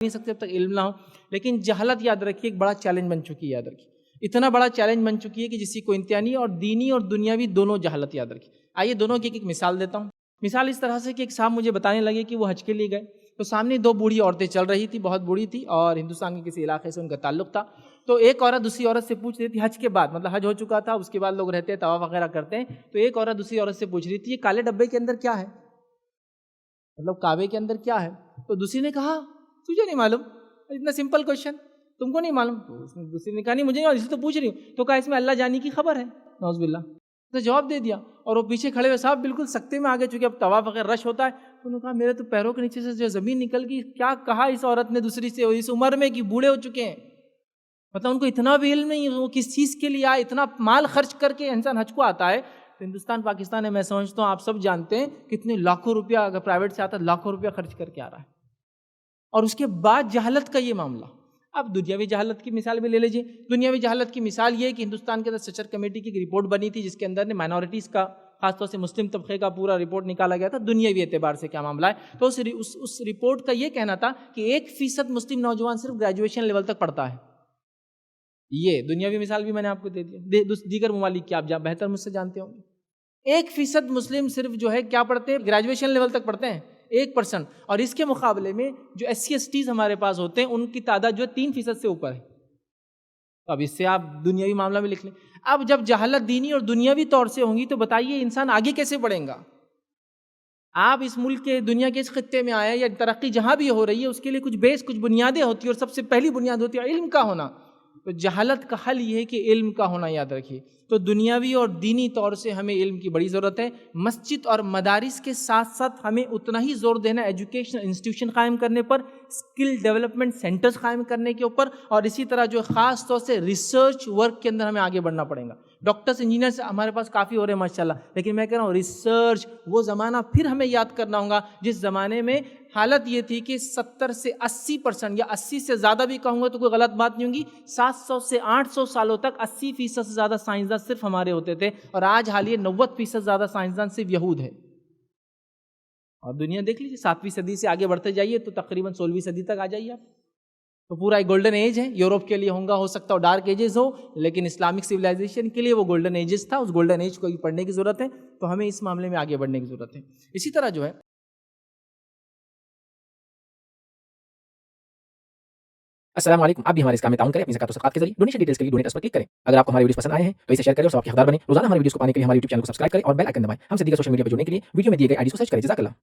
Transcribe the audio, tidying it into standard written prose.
نہیں سکتے جب تک علم نہ ہو. لیکن جہالت یاد رکھیے ایک بڑا چیلنج بن چکی ہے. یاد رکھیے اتنا بڑا چیلنج بن چکی ہے کہ جس کی کوئی انتہا نہیں. اور دینی اور دنیاوی دونوں جہالت یاد رکھیے. آئیے دونوں کی ایک مثال دیتا ہوں. مثال اس طرح سے کہ ایک صاحب مجھے بتانے لگے کہ وہ حج کے لیے گئے تو سامنے دو بوڑھی عورتیں چل رہی تھی, بہت بوڑھی تھی اور ہندوستان کے کسی علاقے سے ان کا تعلق تھا. تو ایک عورت دوسری عورت سے پوچھ رہی تھی حج کے بعد, مطلب حج ہو چکا تھا, اس کے بعد لوگ رہتے ہیں طواف وغیرہ کرتے ہیں, تو ایک عورت دوسری عورت سے پوچھ رہی تھی یہ کالے ڈبے کے اندر کیا ہے, مطلب کعبے کے اندر کیا ہے. تو دوسری نے کہا تجھے نہیں معلوم, اتنا سمپل کوشچن, تم کو نہیں معلوم. تو دوسری نے کہا نہیں مجھے نہیں, اس لیے تو پوچھ رہی ہوں. تو کہا اس میں اللہ جانی کی خبر ہے, نعوذ باللہ. تو جواب دے دیا اور وہ پیچھے کھڑے ہوئے صاحب بالکل سکتے میں آگے, چونکہ اب طواف وغیرہ رش ہوتا ہے. تو انہوں نے کہا میرے تو پیروں کے نیچے سے جو زمین نکل گئی, کیا کہا اس عورت نے دوسری سے, اس عمر میں کہ بوڑھے ہو چکے ہیں, مطلب ان کو اتنا بھی علم نہیں, وہ کس چیز کے لیے آئے, اتنا مال خرچ کر کے انسان حج کو آتا ہے. تو ہندوستان پاکستان ہے, میں سمجھتا ہوں آپ سب جانتے ہیں کتنے لاکھوں روپیہ اگر پرائیویٹ سے آتا ہے لاکھوں روپیہ خرچ کر کے آ رہا ہے. اور اس کے بعد جہالت کا یہ معاملہ. اب دنیاوی جہالت کی مثال بھی لے لیجیے. دنیاوی جہالت کی مثال یہ ہے کہ ہندوستان کے اندر سچر کمیٹی کی ایک رپورٹ بنی تھی جس کے اندر نے مائنورٹیز کا, خاص طور سے مسلم طبقے کا پورا رپورٹ نکالا گیا تھا دنیاوی اعتبار سے کیا معاملہ ہے. تو اس رپورٹ کا یہ کہنا تھا کہ 1% مسلم نوجوان صرف گریجویشن لیول تک پڑھتا ہے. یہ دنیاوی مثال بھی میں نے آپ کو دے دیا. دیگر ممالک کی آپ بہتر مجھ سے جانتے ہوں گے. 1% مسلم صرف جو ہے کیا پڑھتے ہیں, گریجویشن لیول تک پڑھتے ہیں, 1%. اور اس کے مقابلے میں جو SC/STs ہمارے پاس ہوتے ہیں ان کی تعداد جو ہے 3% سے اوپر ہے. اب اس سے آپ دنیاوی معاملہ میں لکھ لیں. اب جب جہالت دینی اور دنیاوی طور سے ہوں گی تو بتائیے انسان آگے کیسے بڑھیں گا. آپ اس ملک کے, دنیا کے اس خطے میں آئے یا ترقی جہاں بھی ہو رہی ہے اس کے لیے کچھ بیس, کچھ بنیادیں ہوتی ہیں, اور سب سے پہلی بنیاد ہوتی ہے علم کا ہونا. تو جہالت کا حل یہ ہے کہ علم کا ہونا, یاد رکھیے. تو دنیاوی اور دینی طور سے ہمیں علم کی بڑی ضرورت ہے. مسجد اور مدارس کے ساتھ ساتھ ہمیں اتنا ہی زور دینا ایجوکیشن انسٹیٹیوشن قائم کرنے پر, اسکل ڈیولپمنٹ سینٹرز قائم کرنے کے اوپر, اور اسی طرح جو خاص طور سے ریسرچ ورک کے اندر ہمیں آگے بڑھنا پڑے گا. ڈاکٹرز انجینئرز ہمارے پاس کافی ہو رہے ہیں ماشاءاللہ, لیکن میں کہہ رہا ہوں ریسرچ وہ زمانہ پھر ہمیں یاد کرنا ہوگا جس زمانے میں حالت یہ تھی کہ 70 سے 80% یا 80 سے زیادہ بھی کہوں گا تو کوئی غلط بات نہیں ہوگی, 700 سے 800 سالوں تک 80% سے زیادہ سائنسداں صرف ہمارے ہوتے تھے, اور آج حالیہ 90% زیادہ سائنسداں صرف یہود ہے. اور دنیا دیکھ لیجیے 7ویں صدی سے آگے بڑھتے جائیے تو تقریباً 16ویں صدی تک آ جائیے آپ, تو پورا ایک گولڈن ایج ہے. یوروپ کے لیے ہو سکتا ہو ڈارک ایجز ہو, لیکن اسلامک سویلائزیشن کے لیے وہ گولڈن ایجز تھا. اس گولڈن ایج کو پڑھنے کی ضرورت ہے, تو ہمیں اس معاملے میں آگے بڑھنے کی ضرورت ہے. اسی طرح جو ہے السلام علیکم. آپ بھی ہمارے اس کام میں تعاون کریں اپنی زکات و صدقات کے ذریعے. ڈونیشن ڈیٹیلز کے لیے ڈونیٹ اس پر کلک کریں. اگر آپ کو ہمارے ویڈیوز پسند آئے ہیں تو اسے شیئر کریں اور سب کے حقدار بنیں. روزانہ ہمارے ویڈیوز کو پانے کے لیے ہمارے یوٹیوب چینل کو سبسکرائب کریں اور بیل آئکن دبائیں. ہم سے دیگر سوشل میڈیا پر جڑنے کے لیے ویڈیو میں دیے گئے آئی ڈی کو سرچ کریں. جزاک اللہ.